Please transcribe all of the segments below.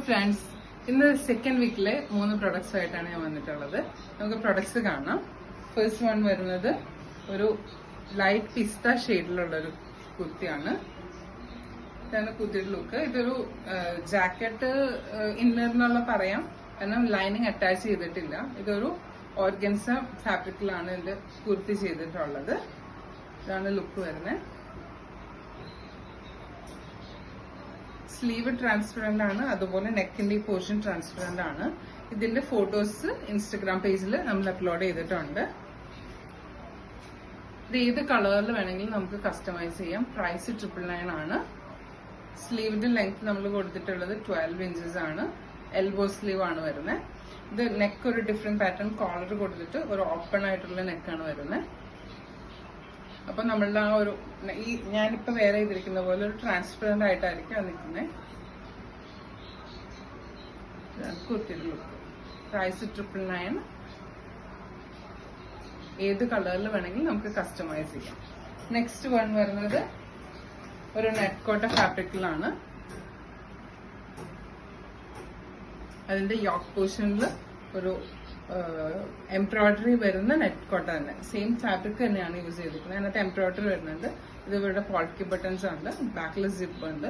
Friends, ഇന്ന് second വീക്കിലെ 3 products ആയിട്ടാണ് ഞാൻ വന്നിട്ടുള്ളത്. നമുക്ക് പ്രൊഡക്ട്സ് കാണാം. ഫസ്റ്റ് വൺ വരുന്നത് ഒരു ലൈറ്റ് പിസ്ത ഷെയ്ഡിലുള്ള ഒരു കുർത്തിയാണ്. ഇതാണ് കുർത്തിയുടെ ലുക്ക്. ഇതൊരു ജാക്കറ്റ് ഇന്നർ എന്നുള്ള പറയാം, കാരണം ലൈനിങ് അറ്റാച്ച് ചെയ്തിട്ടില്ല. ഇതൊരു ഓർഗൻസ ഫാബ്രിക്കിലാണ് ഇതിന്റെ കുർത്തി ചെയ്തിട്ടുള്ളത്. ഇതാണ് ലുക്ക് വരുന്നത്. സ്ലീവ് ട്രാൻസ്പെറന്റ് ആണ്, അതുപോലെ നെക്കിന്റെ ഈ പോർഷൻ ട്രാൻസ്പെറന്റ് ആണ്. ഇതിന്റെ ഫോട്ടോസ് ഇൻസ്റ്റഗ്രാം പേജിൽ നമ്മൾ അപ്ലോഡ് ചെയ്തിട്ടുണ്ട്. ഇത് ഏത് കളറിൽ വേണമെങ്കിലും നമുക്ക് കസ്റ്റമൈസ് ചെയ്യാം. പ്രൈസ് 999 ആണ്. സ്ലീവിന്റെ ലെങ്ത് നമ്മൾ കൊടുത്തിട്ടുള്ളത് 12 ഇഞ്ചസ് ആണ്. എൽബോ സ്ലീവ് ആണ് വരുന്നത്. ഇത് നെക്ക് ഒരു ഡിഫറെന്റ് പാറ്റേൺ കോളർ കൊടുത്തിട്ട് ഒരു ഓപ്പൺ ആയിട്ടുള്ള നെക്കാണ് വരുന്നത്. അപ്പൊ നമ്മളുടെ ആ ഒരു ഈ ഞാനിപ്പോ വേറെ ചെയ്തിരിക്കുന്ന പോലെ ഒരു ട്രാൻസ്പെറന്റ് ആയിട്ടായിരിക്കും അത് നിൽക്കുന്നത്. കുർത്തിയുടെ ലുക്ക്. പ്രൈസ് 999. ഏത് കളറിൽ വേണമെങ്കിലും നമുക്ക് കസ്റ്റമൈസ് ചെയ്യാം. നെക്സ്റ്റ് വൺ വരുന്നത് ഒരു നെറ്റ് കോട്ട ഫാബ്രിക്കിലാണ്. അതിന്റെ യോക്ക് പോർഷനിൽ ഒരു എംബ്രോയിഡറി വരുന്ന നെറ്റ് കോട്ട തന്നെ, സെയിം ഫാബ്രിക് തന്നെയാണ് യൂസ് ചെയ്തിരിക്കുന്നത്. അതിനകത്ത് എംബ്രോയിഡറി വരുന്നുണ്ട്. ഇത് ഇവരുടെ പോൾക്കി ബട്ടൺസ് ഉണ്ട്, ബാക്കിൽ സിപ്പ് ഉണ്ട്.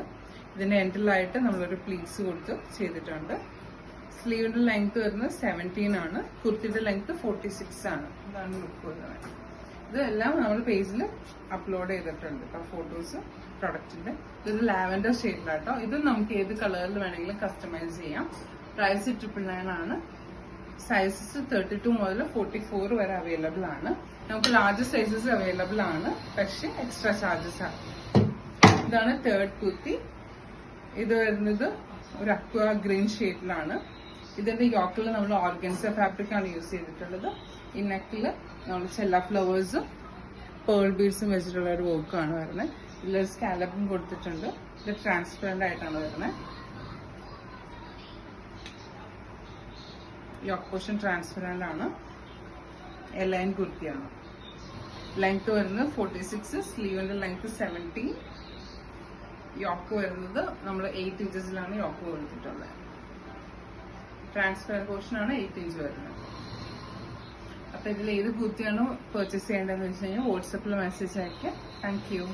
ഇതിന്റെ എൻഡിലായിട്ട് നമ്മളൊരു പ്ലീറ്റ്സ് കൊടുത്ത് ചെയ്തിട്ടുണ്ട്. സ്ലീവിന്റെ ലെങ്ത് വരുന്നത് 17 ആണ്. കുർത്തിയുടെ ലെങ്ത് 46 ആണ്. ഇതാണ് ലുക്ക് വരുന്നത്. ഇതെല്ലാം നമ്മൾ പേജിൽ അപ്ലോഡ് ചെയ്തിട്ടുണ്ട് കേട്ടോ, ഫോട്ടോസ് പ്രൊഡക്റ്റിന്റെ. ഇത് ലാവൻഡർ ഷെയ്ഡിലാട്ടോ. ഇത് നമുക്ക് ഏത് കളറിൽ വേണമെങ്കിലും കസ്റ്റമൈസ് ചെയ്യാം. പ്രൈസ് 999 ആണ്. സൈസസ് 32 മുതൽ 44 വരെ അവൈലബിൾ ആണ്. നമുക്ക് ലാർജ് സൈസസ് അവൈലബിൾ ആണ്, പക്ഷെ എക്സ്ട്രാ ചാർജസ് ആണ്. ഇതാണ് തേർഡ് കുർത്തി. ഇത് വരുന്നത് ഒരു അക്വ ഗ്രീൻ ഷെയ്ഡിലാണ്. ഇതിന്റെ യോക്കിൽ നമ്മൾ ഓർഗൻസ ഫാബ്രിക് ആണ് യൂസ് ചെയ്തിട്ടുള്ളത്. ഈ നെക്കിൽ നമ്മൾ ചെല്ല ഫ്ലവേഴ്സും പേൾ ബീഡ്സും വെച്ചിട്ടുള്ള ഒരു വർക്കാണ് വരുന്നത്. ഇതിലൊരു സ്കാലപ്പും കൊടുത്തിട്ടുണ്ട്. ഇത് ട്രാൻസ്പെറന്റ് ആയിട്ടാണ് വരുന്നത്. യോക്ക് പോർഷൻ ട്രാൻസ്പെറന്റ് ആണ്. എലൈൻ കുർത്തിയാണ്. ലെങ്ത് വരുന്നത് 46. സ്ലീവിന്റെ ലെങ്ത് 70. യോക്ക് വരുന്നത് നമ്മൾ 8 ഇഞ്ചസിലാണ് യോക്ക് കൊടുത്തിട്ടുള്ളത്. ട്രാൻസ്പെറന്റ് പോർഷൻ ആണ് 8 ഇഞ്ച് വരുന്നത്. അപ്പൊ ഇതിൽ ഏത് കുർത്തിയാണോ പർച്ചേസ് ചെയ്യേണ്ടതെന്ന് വെച്ച് കഴിഞ്ഞാൽ വാട്സപ്പിൽ മെസ്സേജ് അയക്കാം. Thank you.